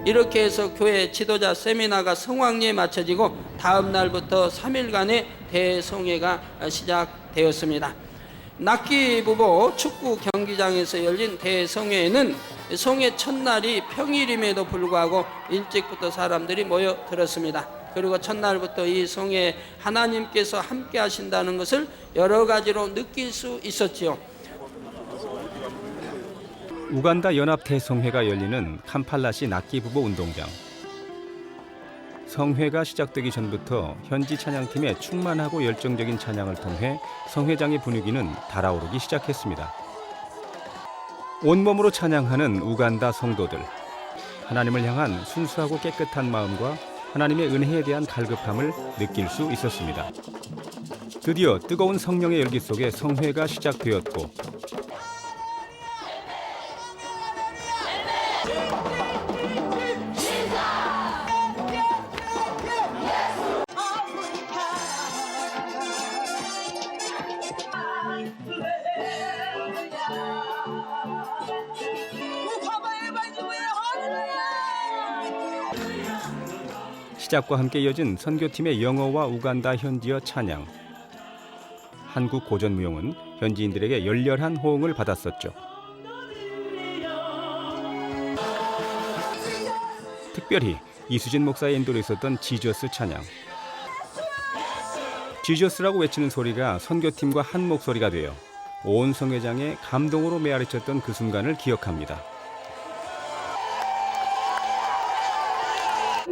이렇게 해서 교회 지도자 세미나가 성황리에 마쳐지고 다음 날부터 3일간의 대성회가 시작되었습니다. 낙기부보 축구 경기장에서 열린 대성회에는 성회 첫날이 평일임에도 불구하고 일찍부터 사람들이 모여들었습니다. 그리고 첫날부터 이 성회에 하나님께서 함께 하신다는 것을 여러 가지로 느낄 수 있었지요. 우간다 연합 대성회가 열리는 캄팔라시 낙기부보 운동장. 성회가 시작되기 전부터 현지 찬양팀의 충만하고 열정적인 찬양을 통해 성회장의 분위기는 달아오르기 시작했습니다. 온몸으로 찬양하는 우간다 성도들. 하나님을 향한 순수하고 깨끗한 마음과 하나님의 은혜에 대한 갈급함을 느낄 수 있었습니다. 드디어 뜨거운 성령의 열기 속에 성회가 시작되었고 시작과 함께 이어진 선교팀의 영어와 우간다 현지어 찬양. 한국 고전무용은 현지인들에게 열렬한 호응을 받았었죠. 특별히 이수진 목사의 인도로 있었던 지저스 찬양. 지저스라고 외치는 소리가 선교팀과 한 목소리가 되어 온 성회장에 감동으로 메아리쳤던 그 순간을 기억합니다.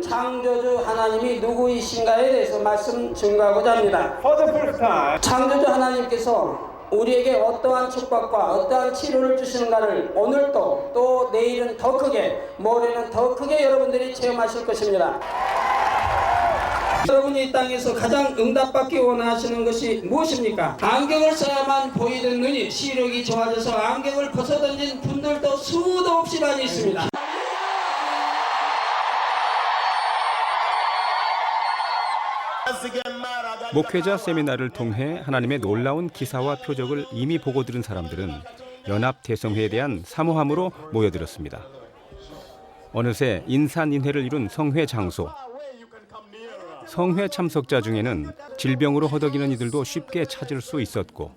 창조주 하나님이 누구이신가에 대해서 말씀 증거하고자 합니다. 창조주 하나님께서 우리에게 어떠한 축복과 어떠한 치료를 주시는가를 오늘도 또 내일은 더 크게, 모레는 더 크게 여러분들이 체험하실 것입니다. 여러분이 이 땅에서 가장 응답받기 원하시는 것이 무엇입니까? 안경을 써야만 보이는 눈이 시력이 좋아져서 안경을 벗어던진 분들도 수도 없이 많이 있습니다. 목회자 세미나를 통해 하나님의 놀라운 기사와 표적을 이미 보고 들은 사람들은 연합 대성회에 대한 사모함으로 모여들었습니다. 어느새 인산인해를 이룬 성회 장소. 성회 참석자 중에는 질병으로 허덕이는 이들도 쉽게 찾을 수 있었고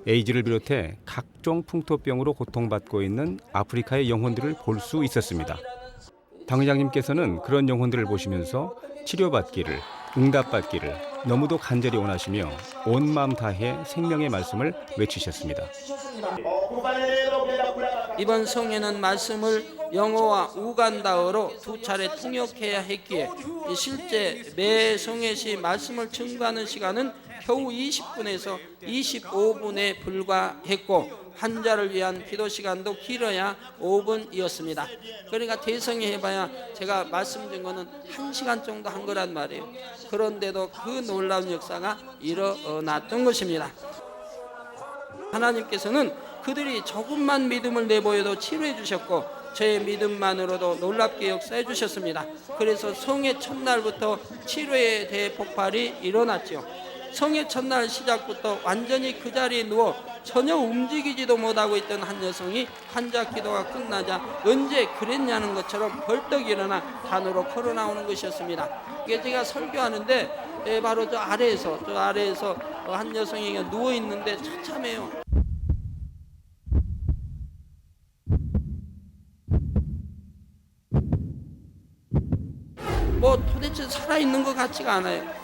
에이즈를 비롯해 각종 풍토병으로 고통받고 있는 아프리카의 영혼들을 볼 수 있었습니다. 당 회장님께서는 그런 영혼들을 보시면서 치료받기를, 응답받기를 너무도 간절히 원하시며 온 마음 다해 생명의 말씀을 외치셨습니다. 이번 성회는 말씀을 영어와 우간다어로 두 차례 통역해야 했기에 실제 매 성회 시 말씀을 증거하는 시간은 겨우 20분에서 25분에 불과했고 환자를 위한 기도 시간도 길어야 5분이었습니다. 그러니까 대성회 해봐야 제가 말씀드린 거는 1시간 정도 한 거란 말이에요. 그런데도 그 놀라운 역사가 일어났던 것입니다. 하나님께서는 그들이 조금만 믿음을 내보여도 치료해 주셨고 저의 믿음만으로도 놀랍게 역사해 주셨습니다. 그래서 성회 첫날부터 치료의 대폭발이 일어났죠. 성회 첫날 시작부터 완전히 그 자리에 누워 전혀 움직이지도 못하고 있던 한 여성이 환자 기도가 끝나자 언제 그랬냐는 것처럼 벌떡 일어나 단으로 걸어 나오는 것이었습니다. 이게 제가 설교하는데 바로 저 아래에서 한 여성이 누워 있는데 처참해요. 뭐 도대체 살아있는 것 같지가 않아요.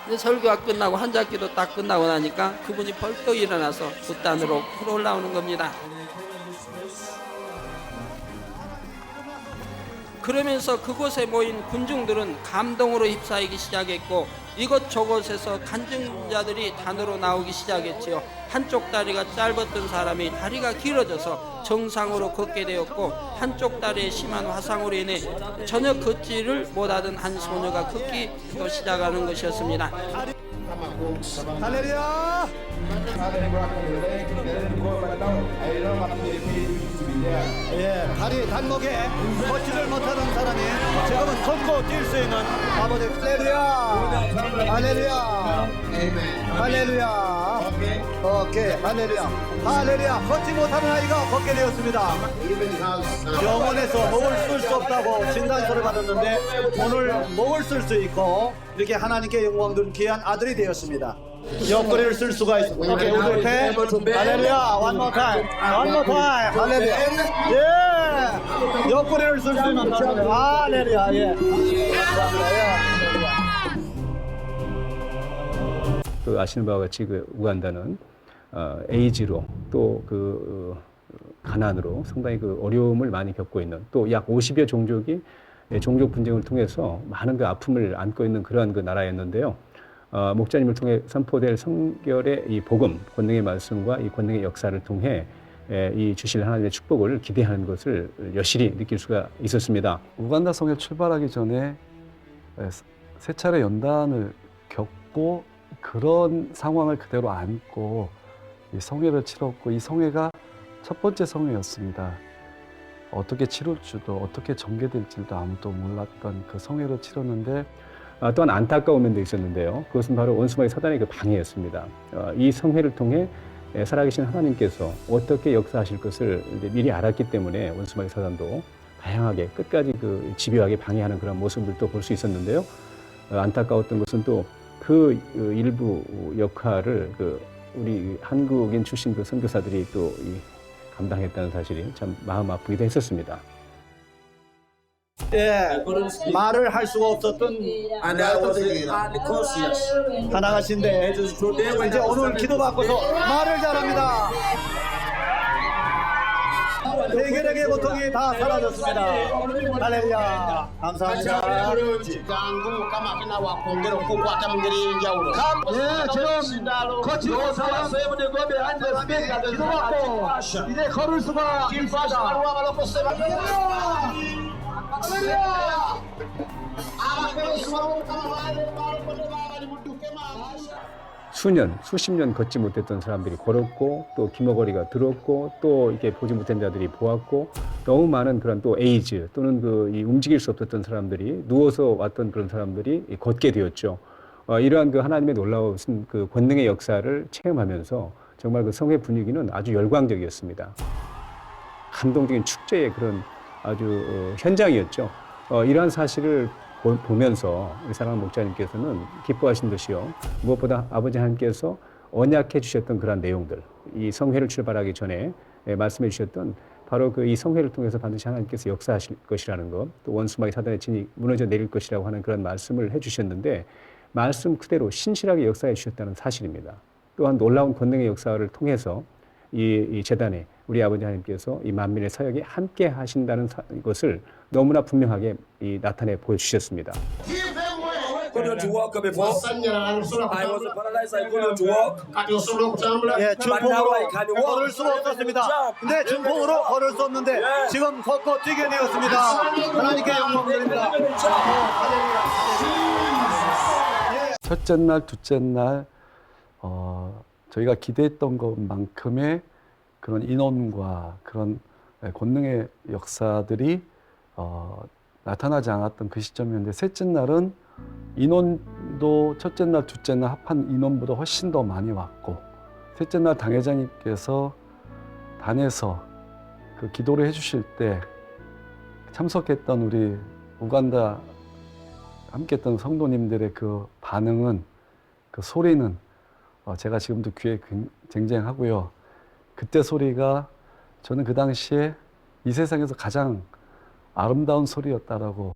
근데 설교가 끝나고 환자기도 딱 끝나고 나니까 그분이 벌떡 일어나서 붓단으로 풀어 올라오는 겁니다. 그러면서 그곳에 모인 군중들은 감동으로 휩싸이기 시작했고 이것저것에서 간증자들이 단으로 나오기 시작했지요. 한쪽 다리가 짧았던 사람이 다리가 길어져서 정상으로 걷게 되었고 한쪽 다리에 심한 화상으로 인해 전혀 걷지를 못하던 한 소녀가 걷기도 시작하는 것이었습니다. 할렐루야. 예, 다리 단목에 걷지를 못하는 사람이 지금은 걷고 뛸 수 있는 아버지. 할렐루야. 할렐루야. 할렐루야. 오케이. 할렐루야. 할렐루야. 걷지 못하는 아이가 걷게 되었습니다. 병원에서 목을 쓸 수 없다고 진단서를 받았는데 오늘 목을 쓸 수 있고 이렇게 하나님께 영광 드린 귀한 아들이 되었습니다. 옆구리를 쓸 수가 있습니다. 오케이, 우리 옆에 할렐루야. one more time. one more time. 할렐루야. 예. 옆구리를 쓸 수 있는 할렐루야. 예. 또 아시는 바와 같이 그 우간다는 에이즈로 또 그 가난으로 상당히 그 어려움을 많이 겪고 있는 또 약 50여 종족이 종족 분쟁을 통해서 많은 그 아픔을 안고 있는 그러한 그 나라였는데요. 목자님을 통해 선포될 성결의 이 복음, 권능의 말씀과 이 권능의 역사를 통해 이 주실 하나님의 축복을 기대하는 것을 여실히 느낄 수가 있었습니다. 우간다 성에 출발하기 전에 세 차례 연단을 겪고 그런 상황을 그대로 안고 이 성회를 치렀고 이 성회가 첫 번째 성회였습니다. 어떻게 치룰지도 어떻게 전개될지도 아무도 몰랐던 그 성회를 치렀는데 또한 안타까운 면도 있었는데요. 그것은 바로 원수마귀 사단의 그 방해였습니다. 이 성회를 통해 살아계신 하나님께서 어떻게 역사하실 것을 미리 알았기 때문에 원수마귀 사단도 다양하게 끝까지 그 집요하게 방해하는 그런 모습을 또 볼 수 있었는데요. 안타까웠던 것은 또 그 일부 역할을 그 우리 한국인 출신 그 선교사들이 또 감당했다는 사실이 참 마음 아프기도 했었습니다. 예, 말을 할 수가 없었던 하나가신데 이제 오늘 기도받고서 말을 잘합니다. 대결에게 고통이 다 사라졌습니다. 할렐루야. 감사합니다. 예, 지금 거치고 사람 기도받고 이제 걸을 수가 있습니다. 수십 년 걷지 못했던 사람들이 걸었고 또 기머거리가 들었고 또 이렇게 보지 못한 자들이 보았고 너무 많은 그런 또 에이즈 또는 이 움직일 수 없었던 사람들이 누워서 왔던 그런 사람들이 걷게 되었죠. 이러한 그 하나님의 놀라우신 그 권능의 역사를 체험하면서 정말 그 성회 분위기는 아주 열광적이었습니다. 감동적인 축제의 그런 아주 현장이었죠. 이러한 사실을 보면서 우리 사랑하는 목자님께서는 기뻐하신 듯이요. 무엇보다 아버지 하나님께서 언약해 주셨던 그런 내용들, 이 성회를 출발하기 전에 말씀해 주셨던 바로 그 이 성회를 통해서 반드시 하나님께서 역사하실 것이라는 것, 또 원수마귀 사단의 진이 무너져 내릴 것이라고 하는 그런 말씀을 해 주셨는데 말씀 그대로 신실하게 역사해 주셨다는 사실입니다. 또한 놀라운 권능의 역사를 통해서 이 재단에 우리 아버지 하나님께서 이 만민의 사역에 함께 하신다는 것을 너무나 분명하게 나타내 보여주셨습니다. Couldn't walk before. I was paralyzed. I couldn't walk. 예, 중풍으로 걸을 수가 없었습니다. 근데 중풍으로 걸을 수 없는데 지금 걷고 뛰게 되었습니다. 하나님께 영광 드립니다. 첫째 날, 둘째 날 저희가 기대했던 것만큼의 그런 인원과 그런 권능의 역사들이 나타나지 않았던 그 시점이었는데 셋째 날은 인원도 첫째 날, 둘째 날 합한 인원보다 훨씬 더 많이 왔고 셋째 날 당회장님께서 단에서 그 기도를 해주실 때 참석했던 우리 우간다 함께했던 성도님들의 그 반응은 그 소리는 제가 지금도 귀에 쟁쟁하고요. 그때 소리가 저는 그 당시에 이 세상에서 가장 아름다운 소리였다라고.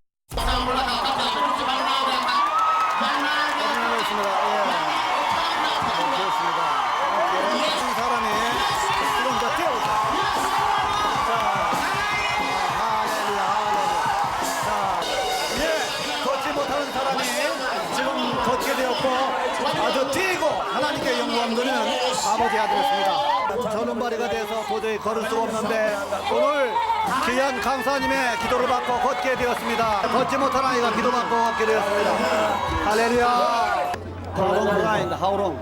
걷지 못하는 사람이 지금 걷게 되었고 아주 뛰고 하나님께 영광 드리는 아버지가 되었습니다. 전운발이가 돼서 도저히 걸을 수가 없는데 오늘 귀한 강사님의 기도를 받고 걷게 되었습니다. 걷지 못한 아이가 기도받고 걷게 되었습니다. 할렐루야. How long blind? How long?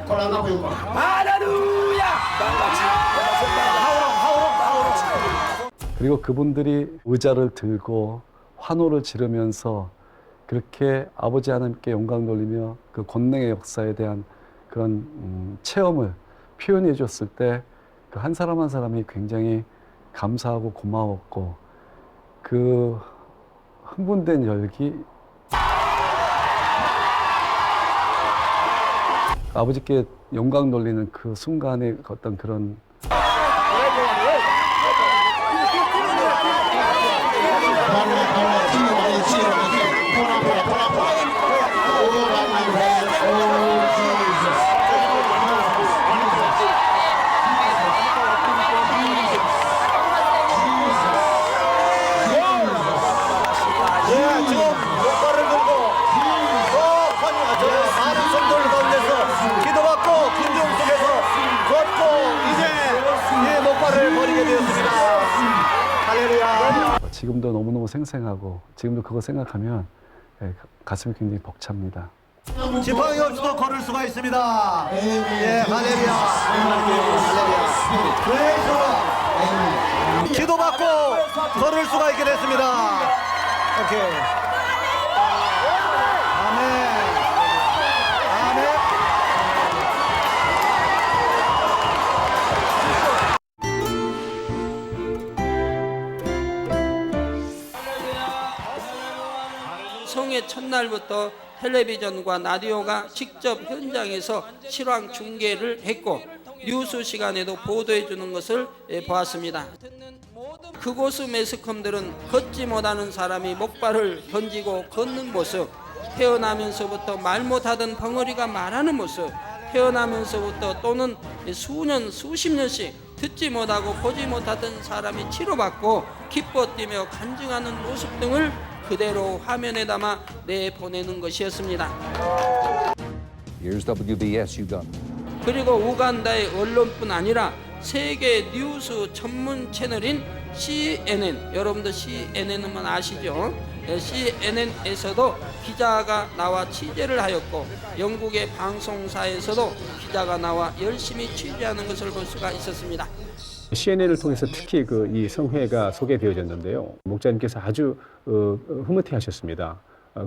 그리고 그분들이 의자를 들고 환호를 지르면서 그렇게 아버지 하나님께 영광 돌리며 그 권능의 역사에 대한 그런 체험을 표현해 줬을 때 그 한 사람 한 사람이 굉장히 감사하고 고마웠고 그 흥분된 열기 아버지께 영광 돌리는 그 순간의 어떤 그런 지금 목발을 들고 많은 성도들 가운데서 기도받고 군중 속에서 걷고 이제 이 목발을 버리게 되었습니다. 할렐루야. 지금도 너무너무 생생하고 지금도 그거 생각하면 가슴이 굉장히 벅찹니다. 지팡이 없이도 걸을 수가 있습니다. 예, 할렐루야. 할렐루야. 기도받고 걸을 수가 있게 됐습니다. 오케이. 아멘. 아멘. 성회 첫날부터 텔레비전과 라디오가 직접 현장에서 실황 중계를 했고 뉴스 시간에도 보도해 주는 것을 보았습니다. 그곳의 매스컴들은 걷지 못하는 사람이 목발을 던지고 걷는 모습, 태어나면서부터 말 못하던 벙어리가 말하는 모습, 태어나면서부터 또는 수년 수십 년씩 듣지 못하고 보지 못하던 사람이 치료받고 기뻐 뛰며 간증하는 모습 등을 그대로 화면에 담아 내보내는 것이었습니다. Here's WBS Uganda. 그리고 우간다의 언론뿐 아니라 세계 뉴스 전문 채널인 CNN, 여러분들 CNN은 아시죠? CNN에서도 기자가 나와 취재를 하였고 영국의 방송사에서도 기자가 나와 열심히 취재하는 것을 볼 수가 있었습니다. CNN을 통해서 특히 이 성회가 소개되어졌는데요. 목사님께서 아주 흐뭇해하셨습니다.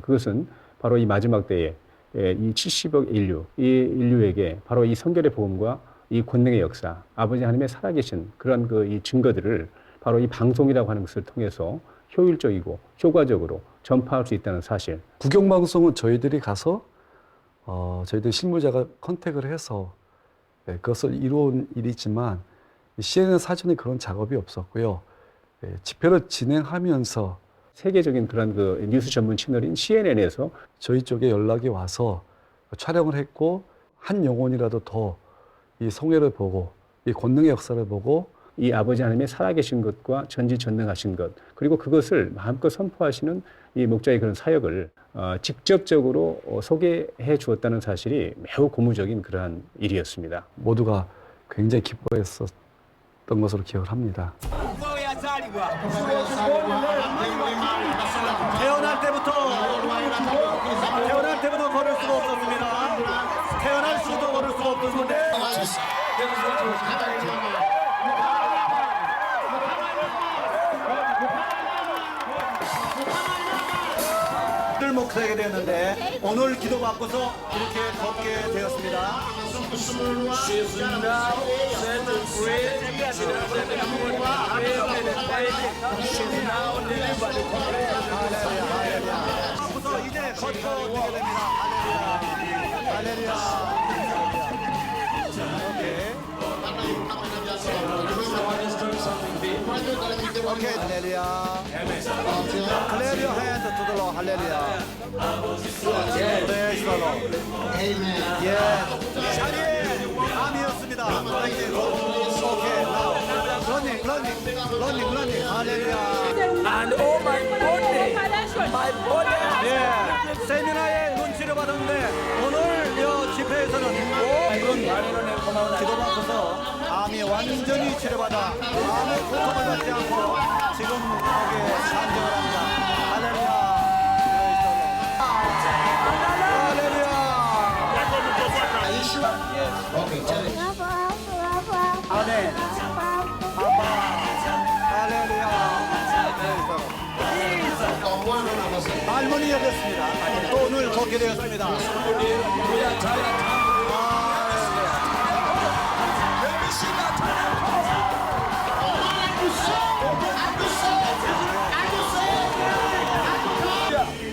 그것은 바로 이 마지막 때에 이 70억 인류, 이 인류에게 바로 이 성결의 복음과 이 권능의 역사, 아버지 하나님의 살아계신 그런 이 증거들을 바로 이 방송이라고 하는 것을 통해서 효율적이고 효과적으로 전파할 수 있다는 사실. 국영방송은 저희들이 가서 저희들 실무자가 컨택을 해서 그것을 이루어온 일이지만 CNN 사전에 그런 작업이 없었고요. 집회를 진행하면서 세계적인 그런 뉴스 전문 채널인 CNN에서 저희 쪽에 연락이 와서 촬영을 했고 한 영혼이라도 더 이 성회를 보고 이 권능의 역사를 보고 이 아버지 하나님의 살아계신 것과 전지전능하신 것 그리고 그것을 마음껏 선포하시는 이 목자의 그런 사역을 직접적으로 소개해 주었다는 사실이 매우 고무적인 그러한 일이었습니다. 모두가 굉장히 기뻐했었던 것으로 기억을 합니다. 태어날 때부터 걸을 수가 없었습니다. 태어날 수도 걸을 수가 없었는데 늘 목사게 되었는데 오늘 기도받고서 이렇게 걷게 되었습니다. 앞으로 이제 걷고 되게 됩니다. 할렐루야. 오케이. 할렐루야. Clap your hand to the Lord. 할렐루야. Praise the Lord. 예. 자리에 암이었습니다. 오케이. Running. 할렐루야. And oh my body. 예, 세미나에 눈치를 받았는데 오늘 이 집회에서는 기도받고서 암이 완전히 치료받아 아무 고통을 받지 않고 지금 여기에 산정을 합니다. 할렐루야. 할렐루야. 믿음을 걷게 되었습니다.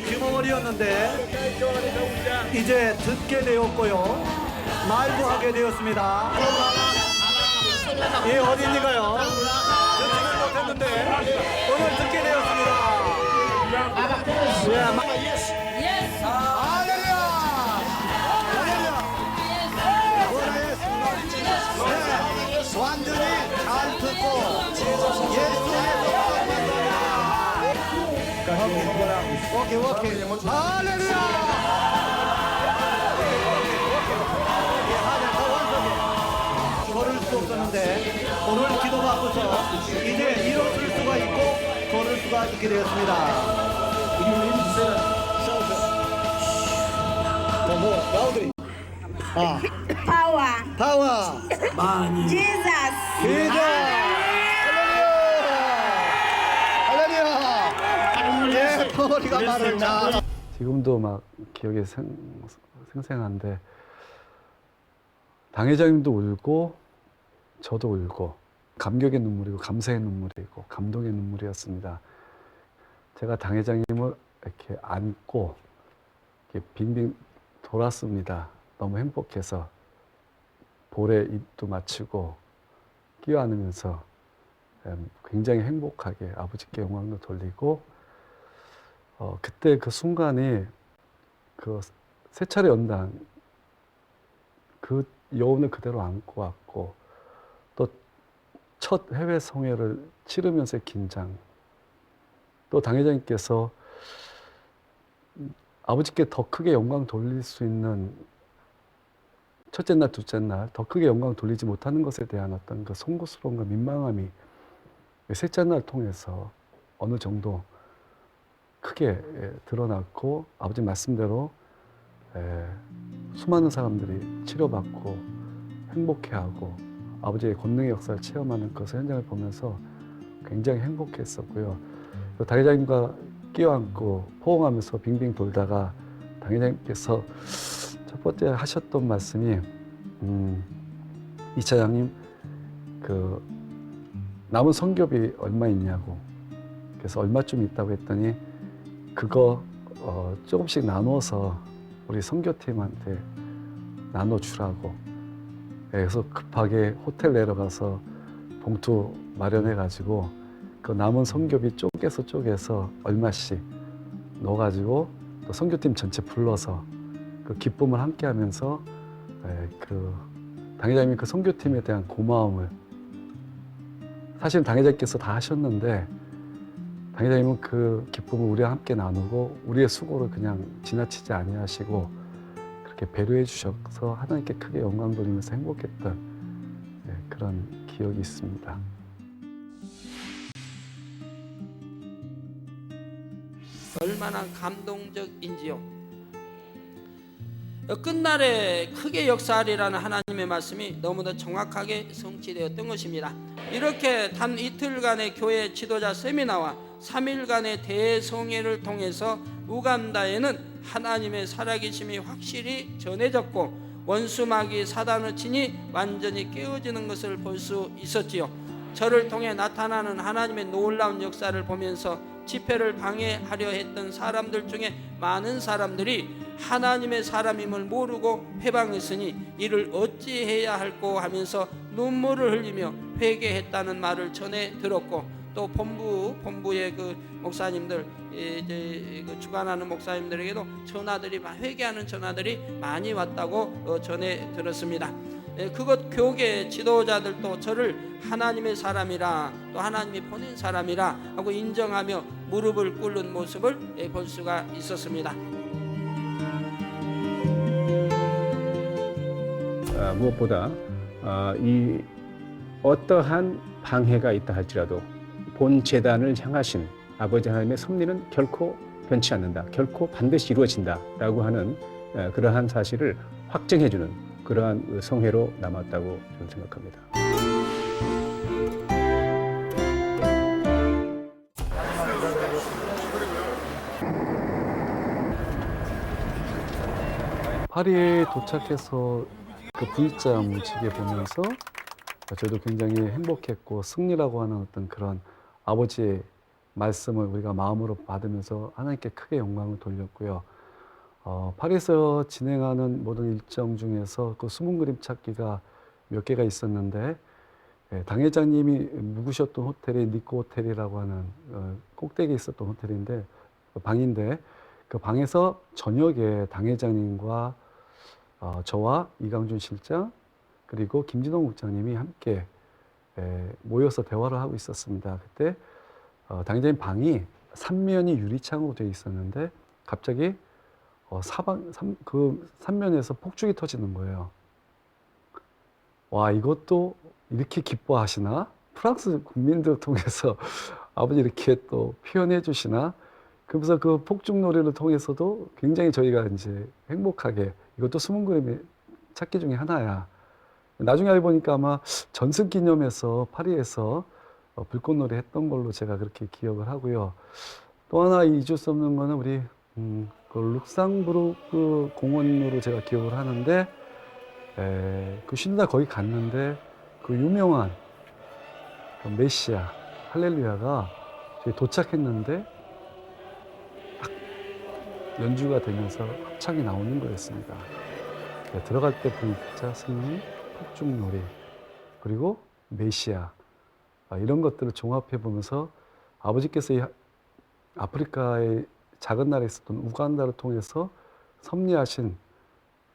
귀머거리였는데 이제 듣게 되었고요. 말도 하게 되었습니다. 이 어린이가요. 듣지를 못했는데 오늘 듣게 되었습니다. 할렐루야! 할렐루야! 완전히 잘 듣고 예수의 오케이. 할렐루야! 걸을 수 없었는데 오늘 기도받고서 이제 일어설 수가 있고 걸을 수가 있게 되었습니다. 라우드리. Power. 파워. Jesus. 기도. 할렐루야. 할렐루야. 예, 덩어리가 말을 잘. 지금도 막 기억이 생생한데 당회장님도 울고 저도 울고 감격의 눈물이고 감사의 눈물이고 감동의 눈물이었습니다. 제가 당회장님을 이렇게 안고 이렇게 빙빙 돌았습니다. 너무 행복해서 볼에 입도 맞추고 끼어 안으면서 굉장히 행복하게 아버지께 영광도 돌리고 그때 그 순간이 그 세 차례 연단 그 여운을 그대로 안고 왔고 또 첫 해외 성회를 치르면서의 긴장 또 당회장님께서 아버지께 더 크게 영광 돌릴 수 있는 첫째 날, 둘째 날 더 크게 영광 돌리지 못하는 것에 대한 어떤 그 송구스러움과 민망함이 셋째 날 통해서 어느 정도 크게 드러났고 아버지 말씀대로 수많은 사람들이 치료받고 행복해하고 아버지의 권능의 역사를 체험하는 그 현장을 보면서 굉장히 행복했었고요. 당회장님과 끼어안고 포옹하면서 빙빙 돌다가 당회장님께서 첫 번째 하셨던 말씀이 이 차장님 그 남은 성교비 얼마 있냐고 그래서 얼마쯤 있다고 했더니 그거 조금씩 나눠서 우리 선교팀한테 나눠주라고. 그래서 급하게 호텔 내려가서 봉투 마련해가지고 그 남은 선교비 쪼개서 얼마씩 넣어가지고 또 선교팀 전체 불러서 그 기쁨을 함께하면서 그 당회장님이 그 선교팀에 대한 고마움을 사실 당회장님께서 다 하셨는데 당회장님은 그 기쁨을 우리와 함께 나누고 우리의 수고를 그냥 지나치지 아니하시고 그렇게 배려해 주셔서 하나님께 크게 영광 돌리면서 행복했던 그런 기억이 있습니다. 얼마나 감동적인지요. 끝날에 크게 역사하리라는 하나님의 말씀이 너무나 정확하게 성취되었던 것입니다. 이렇게 단 이틀간의 교회 지도자 세미나와 3일간의 대성회를 통해서 우간다에는 하나님의 살아계심이 확실히 전해졌고 원수마귀 사단의 진이 완전히 깨어지는 것을 볼 수 있었지요. 저를 통해 나타나는 하나님의 놀라운 역사를 보면서 집회를 방해하려 했던 사람들 중에 많은 사람들이 하나님의 사람임을 모르고 회방했으니 이를 어찌해야 할꼬 하면서 눈물을 흘리며 회개했다는 말을 전해 들었고 또 본부의 그 목사님들 이제 그 주관하는 목사님들에게도 전화들이 회개하는 전화들이 많이 왔다고 전해 들었습니다. 그것 교계 지도자들도 저를 하나님의 사람이라 또 하나님이 보낸 사람이라 하고 인정하며 무릎을 꿇는 모습을 볼 수가 있었습니다. 무엇보다 이 어떠한 방해가 있다 할지라도 본 재단을 향하신 아버지 하나님의 섭리는 결코 변치 않는다. 결코 반드시 이루어진다라고 하는 그러한 사실을 확증해주는 그러한 성회로 남았다고 저는 생각합니다. 파리에 도착해서 그 V자 무지개 보면서 저도 굉장히 행복했고 승리라고 하는 어떤 그런 아버지의 말씀을 우리가 마음으로 받으면서 하나님께 크게 영광을 돌렸고요. 파리에서 진행하는 모든 일정 중에서 그 숨은 그림 찾기가 몇 개가 있었는데 당회장님이 묵으셨던 호텔이 니코 호텔이라고 하는 꼭대기에 있었던 호텔인데 방인데 그 방에서 저녁에 당회장님과 저와 이강준 실장 그리고 김진홍 국장님이 함께 모여서 대화를 하고 있었습니다. 그때 당회장님 방이 3면이 유리창으로 되어 있었는데 갑자기 그 3면에서 폭죽이 터지는 거예요. 와, 이것도 이렇게 기뻐하시나? 프랑스 국민들을 통해서 아버지 이렇게 또 표현해 주시나? 그러면서 그 폭죽놀이를 통해서도 굉장히 저희가 이제 행복하게 이것도 숨은 그림의 찾기 중에 하나야. 나중에 알고 보니까 아마 전승 기념해서 파리에서 불꽃놀이 했던 걸로 제가 그렇게 기억을 하고요. 또 하나 잊을 수 없는 거는 우리 그 룩상부르크 공원으로 제가 기억을 하는데 그 쉬는 날 거기 갔는데 그 유명한 그 메시아 할렐루야가 저희 도착했는데 딱 연주가 되면서 합창이 나오는 거였습니다. 들어갈 때 V자 승리, 폭죽놀이 그리고 메시아 이런 것들을 종합해 보면서 아버지께서 이 아프리카의 작은 나라에 있었던 우간다를 통해서 섭리하신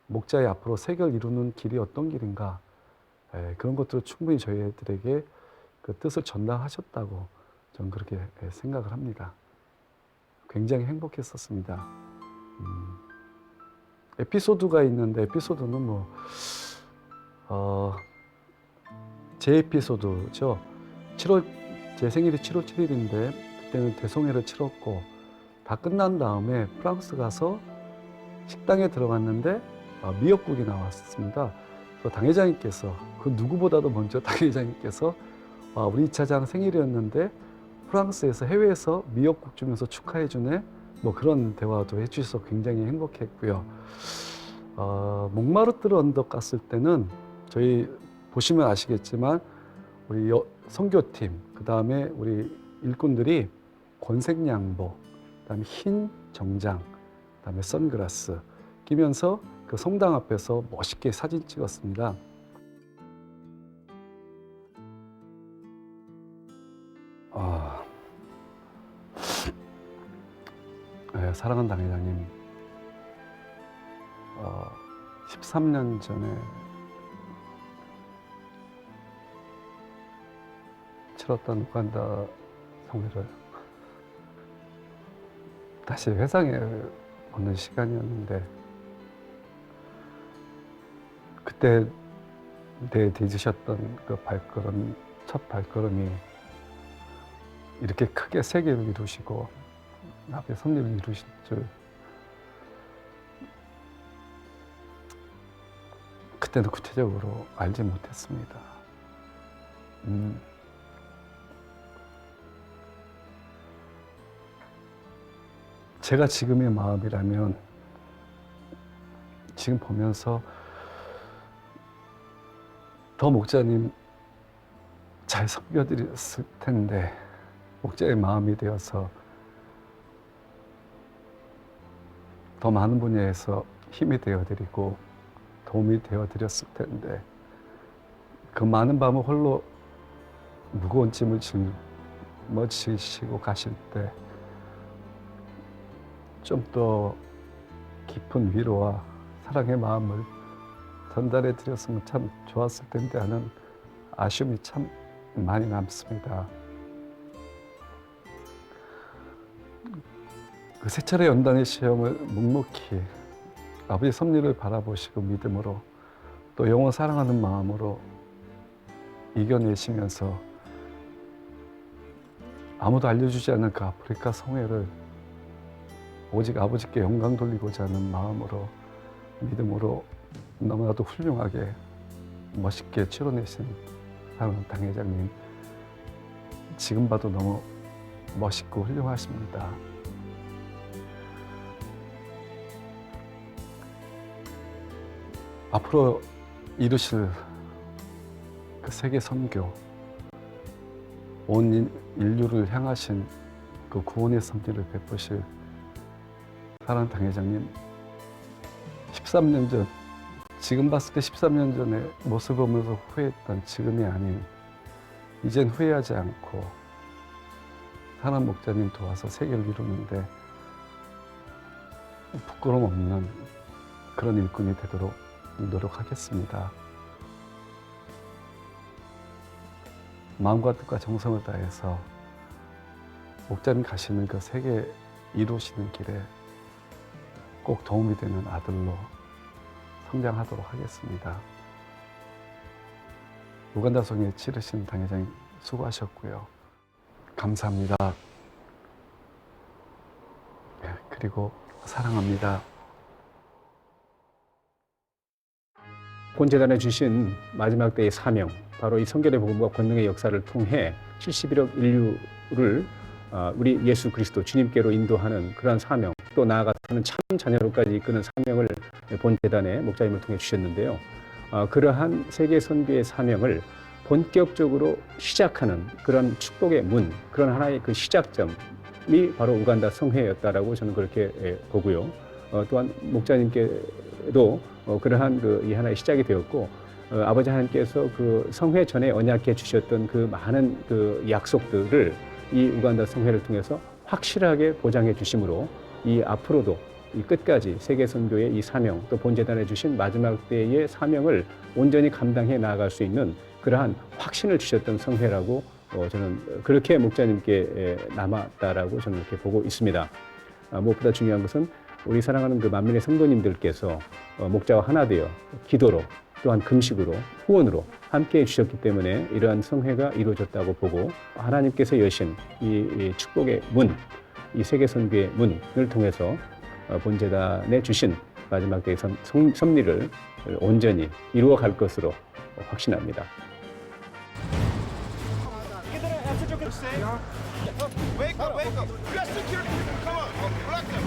목자의 앞으로 세계를 이루는 길이 어떤 길인가 그런 것들을 충분히 저희들에게 그 뜻을 전달하셨다고 저는 그렇게 생각을 합니다. 굉장히 행복했었습니다. 에피소드가 있는데 에피소드는 제 에피소드죠. 제 생일이 7월 7일인데 그때는 대송회를 치렀고 다 끝난 다음에 프랑스 가서 식당에 들어갔는데 미역국이 나왔습니다. 당회장님께서 그 누구보다도 먼저 당회장님께서 우리 2차장 생일이었는데 프랑스에서 해외에서 미역국 주면서 축하해 주네 그런 대화도 해주셔서 굉장히 행복했고요. 몽마르트르 언덕 갔을 때는 저희 보시면 아시겠지만 우리 선교팀 그 다음에 우리 일꾼들이 권색양복 그다음에 흰 정장 그다음에 선글라스 끼면서 그 성당 앞에서 멋있게 사진 찍었습니다. 사랑하는 당회장님, 13년 전에 치렀던 우간다 성회를 다시 회상해 보는 시간이었는데 그때 내딛으셨던 그 발걸음, 첫 발걸음이 이렇게 크게 세계를 이루시고 앞에 섭리를 이루실 줄 그때는 구체적으로 알지 못했습니다. 제가 지금의 마음이라면 지금 보면서 더 목자님 잘 섬겨드렸을 텐데 목자의 마음이 되어서 더 많은 분야에서 힘이 되어드리고 도움이 되어드렸을 텐데 그 많은 밤을 홀로 무거운 짐을 짊어지시고 가실 때 좀 더 깊은 위로와 사랑의 마음을 전달해 드렸으면 참 좋았을 텐데 하는 아쉬움이 참 많이 남습니다. 그 세 차례 연단의 시험을 묵묵히 아버지 섭리를 바라보시고 믿음으로 또 영원 사랑하는 마음으로 이겨내시면서 아무도 알려주지 않은 그 아프리카 성회를 오직 아버지께 영광 돌리고자 하는 마음으로 믿음으로 너무나도 훌륭하게 멋있게 치러내신 사랑하는 당회장님, 지금 봐도 너무 멋있고 훌륭하십니다. 앞으로 이루실 그 세계 선교, 온 인류를 향하신 그 구원의 섭리를 베푸실 사랑하는 당회장님, 13년 전, 지금 봤을 때 13년 전에 모습을 보면서 후회했던 지금이 아닌 이젠 후회하지 않고 사람 목자님 도와서 세계를 이루는데 부끄러움 없는 그런 일꾼이 되도록 노력하겠습니다. 마음과 뜻과 정성을 다해서 목자님 가시는 그 세계 이루시는 길에 꼭 도움이 되는 아들로 성장하도록 하겠습니다. 우간다 성에 치르신 당회장님 수고하셨고요. 감사합니다. 그리고 사랑합니다. 본재단에 주신 마지막 때의 사명, 바로 이 성결의 복음과 권능의 역사를 통해 71억 인류를 우리 예수 그리스도 주님께로 인도하는 그러한 사명, 또 나아가서는 참 자녀로까지 이끄는 사명을 본재단의 목자님을 통해 주셨는데요. 그러한 세계 선교의 사명을 본격적으로 시작하는 그런 축복의 문, 그런 하나의 그 시작점이 바로 우간다 성회였다라고 저는 그렇게 보고요. 또한 목자님께도 그러한 이 하나의 시작이 되었고, 아버지 하나님께서 그 성회 전에 언약해 주셨던 그 많은 그 약속들을 이 우간다 성회를 통해서 확실하게 보장해 주심으로 이 앞으로도 이 끝까지 세계 선교의 이 사명, 또 본재단에 주신 마지막 때의 사명을 온전히 감당해 나아갈 수 있는 그러한 확신을 주셨던 성회라고 저는 그렇게 목자님께 남았다라고 저는 이렇게 보고 있습니다. 무엇보다 중요한 것은 우리 사랑하는 그 만민의 성도님들께서 목자와 하나 되어 기도로, 또한 금식으로, 후원으로 함께해 주셨기 때문에 이러한 성회가 이루어졌다고 보고, 하나님께서 여신 이 축복의 문, 이 세계 선교의 문을 통해서 본재단에 주신 마지막 때의 섭리를 온전히 이루어 갈 것으로 확신합니다. Wake up, wake up. You got security. Come on. Black them.